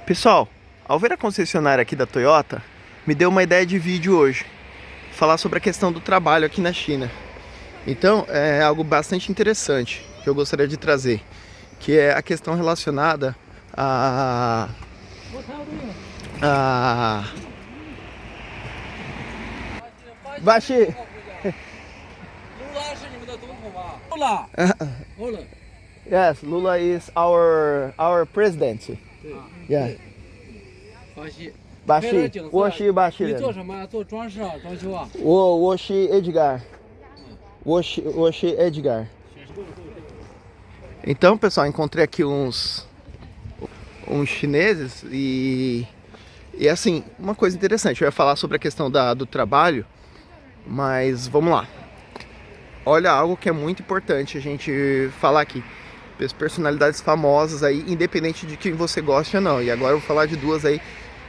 Pessoal, ao ver a concessionária aqui da Toyota, me deu uma ideia de vídeo hoje. Falar sobre a questão do trabalho aqui na China. Então, é algo bastante interessante que eu gostaria de trazer, que é a questão relacionada a Bashi. Yes, Lula is our president. Yeah. 巴西， Bashi, 我是巴西你做人。什么啊？做装饰啊，装修啊？我是 Edgar. 我是 Edgar. Então, pessoal, encontrei aqui uns chineses e assim, uma coisa interessante, eu ia falar sobre a questão do trabalho, mas vamos lá. Olha, algo que é muito importante a gente falar aqui. Personalidades famosas aí, independente de quem você goste ou não. E agora eu vou falar de duas aí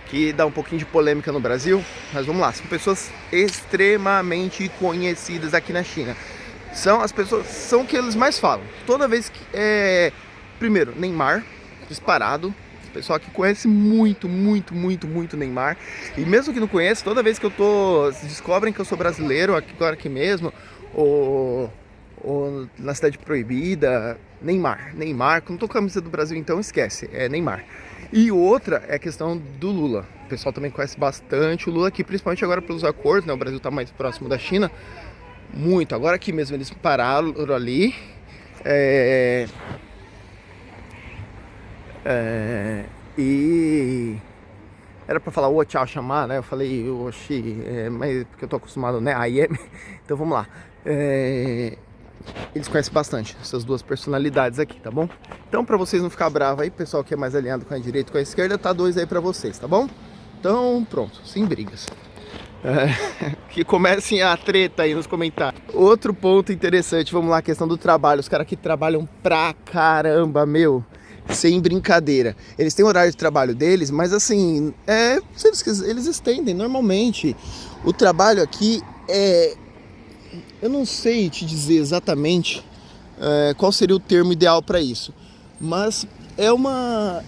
que dá um pouquinho de polêmica no Brasil, mas vamos lá. São pessoas extremamente conhecidas aqui na China. São as pessoas, são o que eles mais falam. Toda vez que primeiro, Neymar, disparado. O pessoal que conhece muito Neymar. E mesmo que não conheça, toda vez que descobrem que eu sou brasileiro, agora aqui mesmo, ou na Cidade Proibida, Neymar, quando tô com a camisa do Brasil, então esquece, é Neymar. E outra é a questão do Lula. O pessoal também conhece bastante o Lula aqui, principalmente agora pelos acordos, né? O Brasil tá mais próximo da China, muito. Agora aqui mesmo eles pararam ali, e era pra falar o tchau chamar, né? Eu falei oxi, mas porque eu tô acostumado, né? I am. Então vamos lá. Eles conhecem bastante essas duas personalidades aqui, tá bom? Então, pra vocês não ficar bravo aí, pessoal que é mais alinhado com a direita e com a esquerda, tá dois aí pra vocês, tá bom? Então, pronto, sem brigas. Que comecem a treta aí nos comentários. Outro ponto interessante, vamos lá, a questão do trabalho. Os caras aqui trabalham pra caramba, meu. Sem brincadeira. Eles têm o horário de trabalho deles, mas assim, se eles estendem normalmente. O trabalho aqui eu não sei te dizer exatamente qual seria o termo ideal para isso, mas é uma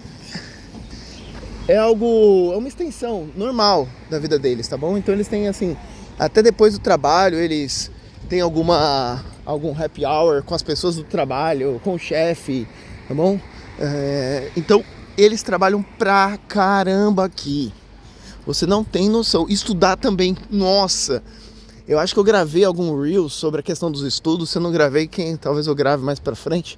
extensão normal da vida deles, tá bom? Então eles têm assim, até depois do trabalho, eles têm algum happy hour com as pessoas do trabalho, com o chefe, tá bom? Então eles trabalham pra caramba aqui. Você não tem noção. Estudar também, nossa. Eu acho que eu gravei algum reel sobre a questão dos estudos. Se eu não gravei, talvez eu grave mais pra frente.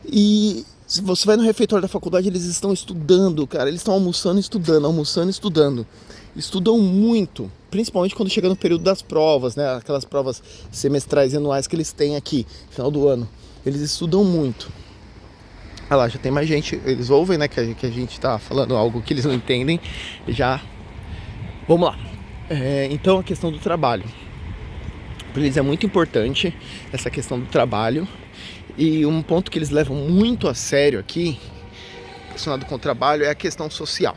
E se você vai no refeitório da faculdade, eles estão estudando, cara. Eles estão almoçando e estudando. Estudam muito, principalmente quando chega no período das provas, né? Aquelas provas semestrais e anuais que eles têm aqui, final do ano. Eles estudam muito. Olha lá, já tem mais gente. Eles ouvem, né? Que a gente tá falando algo que eles não entendem. Já. Vamos lá. Então a questão do trabalho. Para eles é muito importante essa questão do trabalho. E um ponto que eles levam muito a sério aqui, relacionado com o trabalho, é a questão social.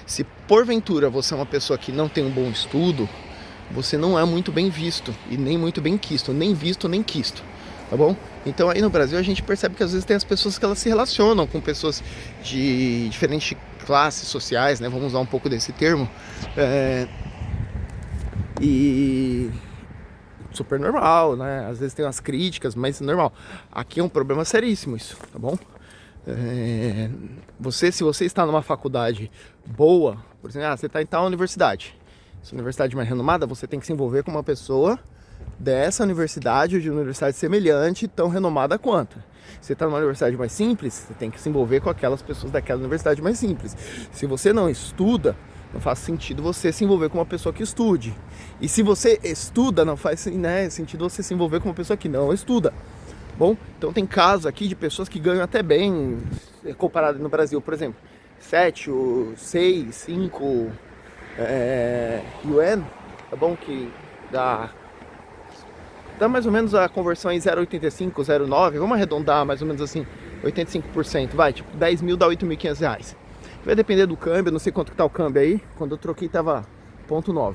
Se porventura você é uma pessoa que não tem um bom estudo, você não é muito bem visto e nem muito bem quisto, nem visto nem quisto, tá bom? Então aí no Brasil a gente percebe que às vezes tem as pessoas que elas se relacionam com pessoas de diferentes classes sociais, né? Vamos usar um pouco desse termo. E super normal, né? Às vezes tem umas críticas, mas normal. Aqui é um problema seríssimo isso, tá bom? Se você está numa faculdade boa, por exemplo, você está em tal universidade, essa universidade mais renomada, você tem que se envolver com uma pessoa dessa universidade ou de uma universidade semelhante, tão renomada quanto. Você está numa universidade mais simples, você tem que se envolver com aquelas pessoas daquela universidade mais simples. Se você não estuda, não faz sentido você se envolver com uma pessoa que estude. E se você estuda, não faz sentido você se envolver com uma pessoa que não estuda. Bom, então tem casos aqui de pessoas que ganham até bem, comparado no Brasil, por exemplo, 7, 6, 5 yuan, tá bom? Que dá mais ou menos a conversão em 0,85, 0,9, vamos arredondar mais ou menos assim, 85%, vai, tipo 10 mil dá 8.500 reais. Vai depender do câmbio, não sei quanto que tá o câmbio aí, quando eu troquei tava 0,9.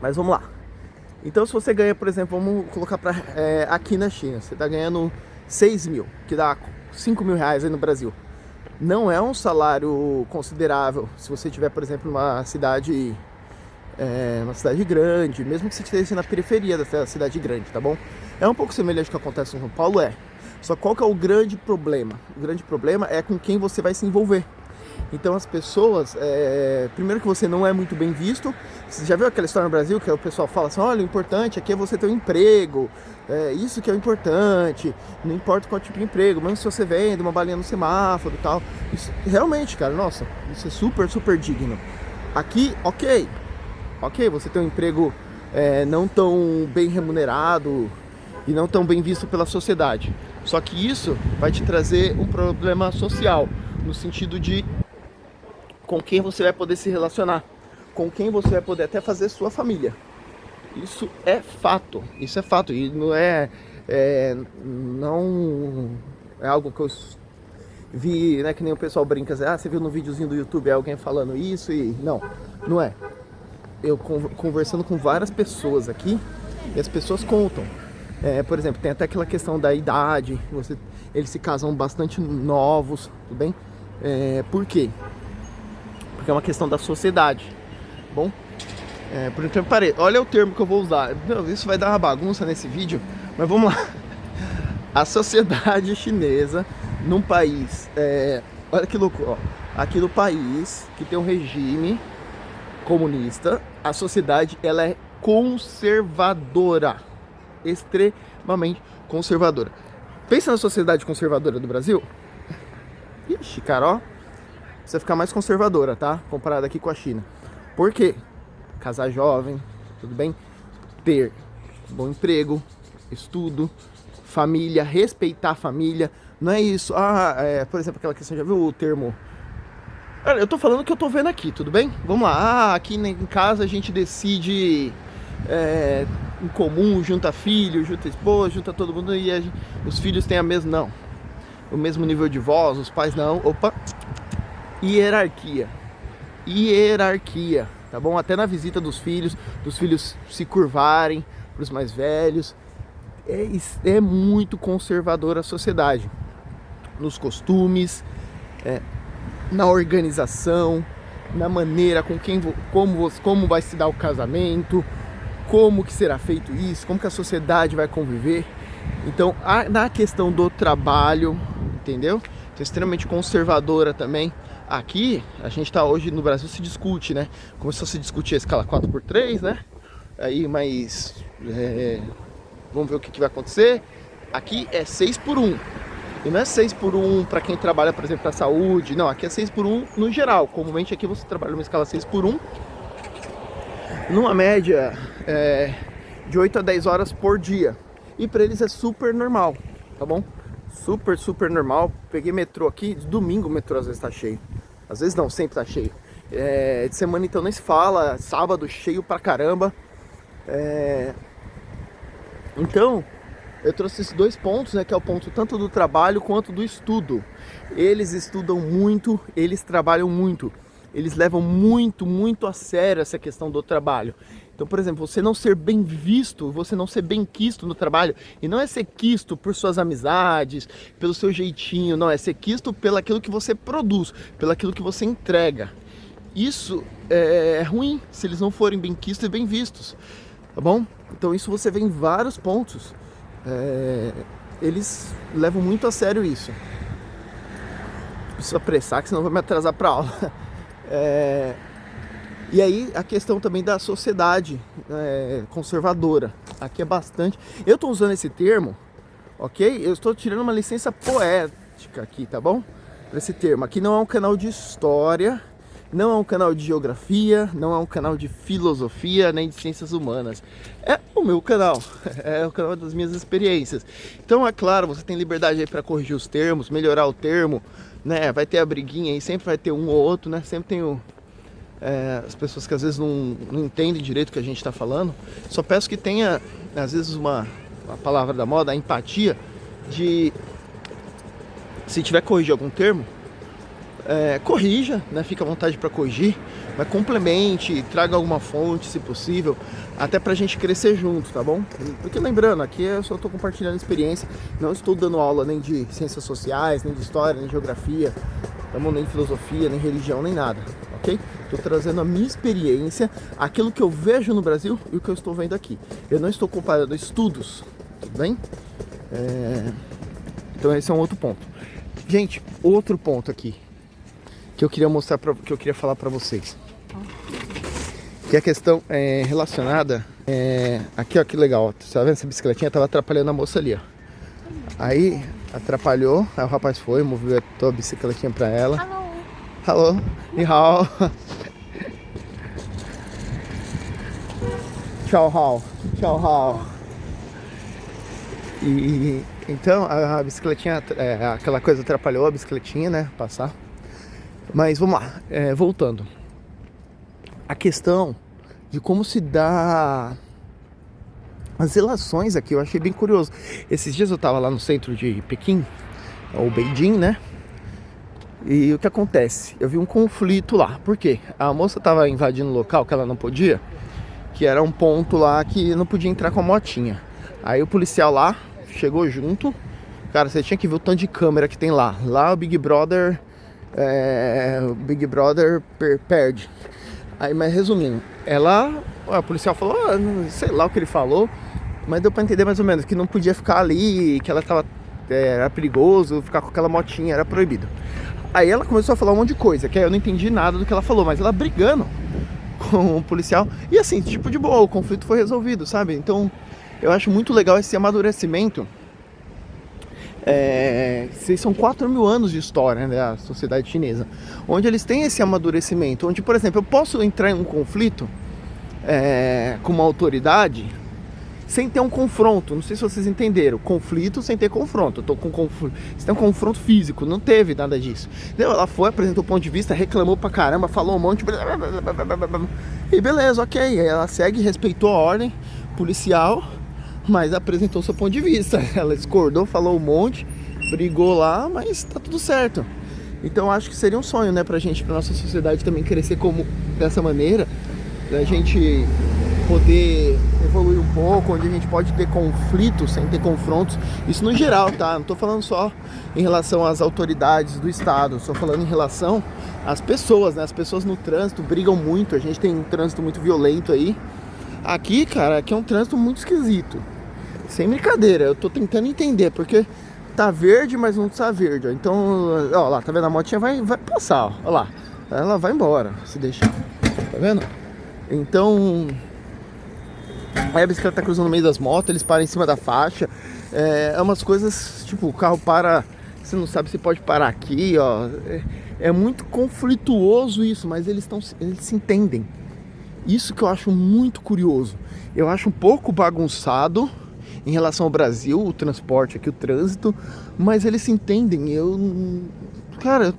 Mas vamos lá. Então se você ganha, por exemplo, vamos colocar aqui na China, você tá ganhando 6 mil, que dá 5 mil reais aí no Brasil. não é um salário considerável. Se você tiver, por exemplo, uma cidade grande, mesmo que você esteja na periferia da cidade grande, tá bom? É um pouco semelhante ao que acontece em São Paulo, Só qual que é o grande problema? O grande problema é com quem você vai se envolver. Então as pessoas, primeiro que você não é muito bem visto. Você já viu aquela história no Brasil que o pessoal fala assim, olha, o importante aqui é você ter um emprego, isso que é o importante, não importa qual tipo de emprego, mesmo se você vende uma balinha no semáforo e tal. Isso, realmente, cara, nossa, isso é super, super digno. Aqui, ok, você tem um emprego não tão bem remunerado e não tão bem visto pela sociedade. Só que isso vai te trazer um problema social, no sentido de com quem você vai poder se relacionar, com quem você vai poder até fazer sua família. Isso é fato, e não não é algo que eu vi, né, que nem o pessoal brinca, você viu no videozinho do YouTube alguém falando isso e não é. Eu conversando com várias pessoas aqui, e as pessoas contam. Por exemplo, tem até aquela questão da idade, eles se casam bastante novos, tudo bem? Por quê? Porque é uma questão da sociedade. Bom, por exemplo, olha o termo que eu vou usar. Isso vai dar uma bagunça nesse vídeo, mas vamos lá. A sociedade chinesa, num país, olha que louco, ó. Aqui no país que tem um regime comunista, a sociedade ela é conservadora, extremamente conservadora. Pensa na sociedade conservadora do Brasil. Ixi, cara, ó, você ficar mais conservadora, tá? Comparado aqui com a China. Por quê? Casar jovem, tudo bem? Ter bom emprego, estudo, família, respeitar a família. Não é isso, por exemplo, aquela questão, já viu o termo? Olha, eu tô falando o que eu tô vendo aqui, tudo bem? Vamos lá, aqui em casa a gente decide em comum, junta filho, junta esposa, junta todo mundo e os filhos têm o mesmo nível de voz, os pais não, hierarquia, tá bom? Até na visita dos filhos se curvarem para os mais velhos. É muito conservadora a sociedade, nos costumes, na organização, na maneira como vai se dar o casamento, como que será feito isso, como que a sociedade vai conviver. Então, na questão do trabalho, entendeu? Então, extremamente conservadora também. Aqui, a gente tá hoje no Brasil, se discute, né? Começou a se discutir a escala 4x3, né? Aí, mas vamos ver o que vai acontecer. Aqui é 6x1. E não é 6x1 para quem trabalha, por exemplo, na saúde. Não, aqui é 6x1 no geral. Comumente aqui você trabalha numa escala 6x1. Numa média de 8 a 10 horas por dia. E para eles é super normal, tá bom? Super, super normal. Peguei metrô aqui, domingo o metrô às vezes tá cheio. Às vezes não, sempre tá cheio. De semana então nem se fala, sábado cheio pra caramba. Então, eu trouxe esses dois pontos, né, que é o ponto tanto do trabalho quanto do estudo. Eles estudam muito, eles trabalham muito. Eles levam muito, muito a sério essa questão do trabalho. Então, por exemplo, você não ser bem visto, você não ser bem quisto no trabalho, e não é ser quisto por suas amizades, pelo seu jeitinho, não, é ser quisto pelo aquilo que você produz, pelo aquilo que você entrega. Isso é ruim se eles não forem bem quistos e bem vistos, tá bom? Então isso você vê em vários pontos. Eles levam muito a sério isso. Preciso apressar, que senão vai me atrasar para aula. E aí a questão também da sociedade conservadora. Aqui é bastante. Eu estou usando esse termo, ok? Eu estou tirando uma licença poética aqui, tá bom? Para esse termo. Aqui não é um canal de história, não é um canal de geografia, não é um canal de filosofia, nem de ciências humanas. É o meu canal, é o canal das minhas experiências. Então, é claro, você tem liberdade aí para corrigir os termos, melhorar o termo, né? Vai ter a briguinha aí, sempre vai ter um ou outro, né? Sempre tem as pessoas que às vezes não entendem direito o que a gente está falando. Só peço que tenha, às vezes, uma palavra da moda, a empatia de, se tiver que corrigir algum termo, corrija, né? Fica à vontade para corrigir, mas complemente, traga alguma fonte, se possível, até pra gente crescer junto, tá bom? Porque lembrando, aqui eu só estou compartilhando experiência, não estou dando aula nem de ciências sociais, nem de história, nem de geografia, nem de filosofia, nem religião, nem nada, ok? Estou trazendo a minha experiência, aquilo que eu vejo no Brasil e o que eu estou vendo aqui. Eu não estou comparando estudos, tudo bem? Então esse é um outro ponto. Gente, outro ponto aqui que eu queria mostrar, que eu queria falar pra vocês, que a questão é relacionada, aqui ó, que legal, ó, você tá vendo essa bicicletinha? Tava atrapalhando a moça ali, ó. Aí atrapalhou, aí o rapaz foi, movimentou a bicicletinha pra ela. Alô, ni hao. Tchau, hao. Tchau, hao. E então a bicicletinha, aquela coisa atrapalhou a bicicletinha, né, passar. Mas vamos lá, voltando. A questão de como se dá as relações aqui, eu achei bem curioso. Esses dias eu tava lá no centro de Pequim, ou Beijing, né? E o que acontece? Eu vi um conflito lá. Por quê? A moça tava invadindo o local que ela não podia, que era um ponto lá que não podia entrar com a motinha. Aí o policial lá chegou junto. Cara, você tinha que ver o tanto de câmera que tem lá. Lá o Big Brother... o Big Brother perde. Aí, mas resumindo, a policial falou, sei lá o que ele falou, mas deu pra entender mais ou menos que não podia ficar ali, que ela tava, era perigoso ficar com aquela motinha, era proibido. Aí ela começou a falar um monte de coisa, que aí eu não entendi nada do que ela falou, mas ela brigando com o policial, e assim, tipo de boa, o conflito foi resolvido, sabe? Então eu acho muito legal esse amadurecimento. São 4.000 anos de história, né, da sociedade chinesa, onde eles têm esse amadurecimento, onde, por exemplo, eu posso entrar em um conflito com uma autoridade sem ter um confronto. Não sei se vocês entenderam, conflito sem ter confronto. Eu tô com conflito, você tem um confronto físico, não teve nada disso. Ela foi, apresentou o ponto de vista, reclamou pra caramba, falou um monte, e beleza, ok. Aí ela segue, respeitou a ordem policial, mas apresentou seu ponto de vista. Ela discordou, falou um monte, brigou lá, mas tá tudo certo. Então acho que seria um sonho, né, pra gente, pra nossa sociedade também crescer dessa maneira, da gente poder evoluir um pouco, onde a gente pode ter conflitos sem ter confrontos. Isso no geral, tá? Não tô falando só em relação às autoridades do estado, estou falando em relação às pessoas, né? As pessoas no trânsito brigam muito, a gente tem um trânsito muito violento aí. Aqui, cara, aqui é um trânsito muito esquisito. Sem brincadeira, eu tô tentando entender, porque tá verde, mas não tá verde, ó. Então, ó lá, tá vendo? A motinha vai passar, ó. Ó lá, ela vai embora, se deixar. Tá vendo? Então, aí a bicicleta tá cruzando no meio das motos, eles param em cima da faixa. É umas coisas, tipo, o carro para, você não sabe se pode parar aqui, ó. É muito conflituoso isso, mas eles se entendem. Isso que eu acho muito curioso. Eu acho um pouco bagunçado em relação ao Brasil, o transporte aqui, o trânsito, mas eles se entendem. Cara,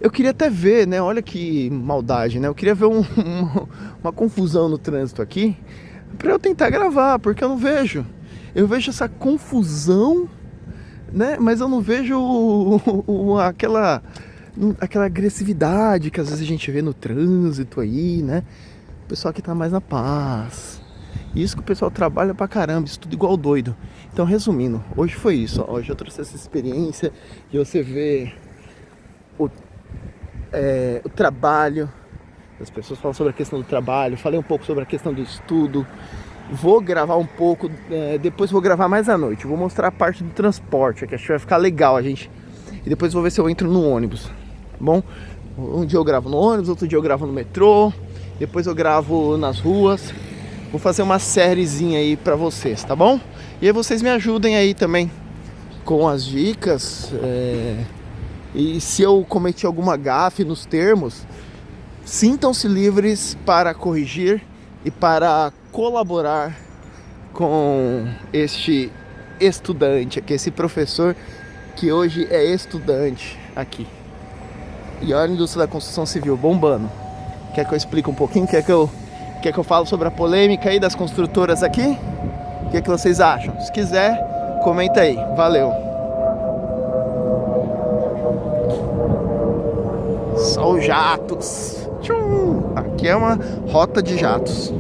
eu queria até ver, né? Olha que maldade, né? Eu queria ver uma confusão no trânsito aqui pra eu tentar gravar, porque eu não vejo. Eu vejo essa confusão, né? Mas eu não vejo aquela agressividade que às vezes a gente vê no trânsito aí, né? O pessoal aqui tá mais na paz. Isso que o pessoal trabalha pra caramba, isso tudo igual doido. Então, resumindo, hoje foi isso, ó. Hoje eu trouxe essa experiência de você ver o trabalho. As pessoas falam sobre a questão do trabalho. Falei um pouco sobre a questão do estudo. Vou gravar um pouco, depois vou gravar mais à noite. Vou mostrar a parte do transporte, que acho que vai ficar legal a gente. E depois vou ver se eu entro no ônibus, tá bom? Um dia eu gravo no ônibus, outro dia eu gravo no metrô. Depois eu gravo nas ruas. Vou fazer uma sériezinha aí pra vocês, tá bom? E aí vocês me ajudem aí também com as dicas. E se eu cometi alguma gafe nos termos, sintam-se livres para corrigir e para colaborar com este estudante aqui, esse professor que hoje é estudante aqui. E olha a indústria da construção civil bombando. Quer que eu explique um pouquinho? Quer que eu falo sobre a polêmica aí das construtoras aqui? O que vocês acham? Se quiser, comenta aí. Valeu! Só os jatos. Tchum! Aqui é uma rota de jatos.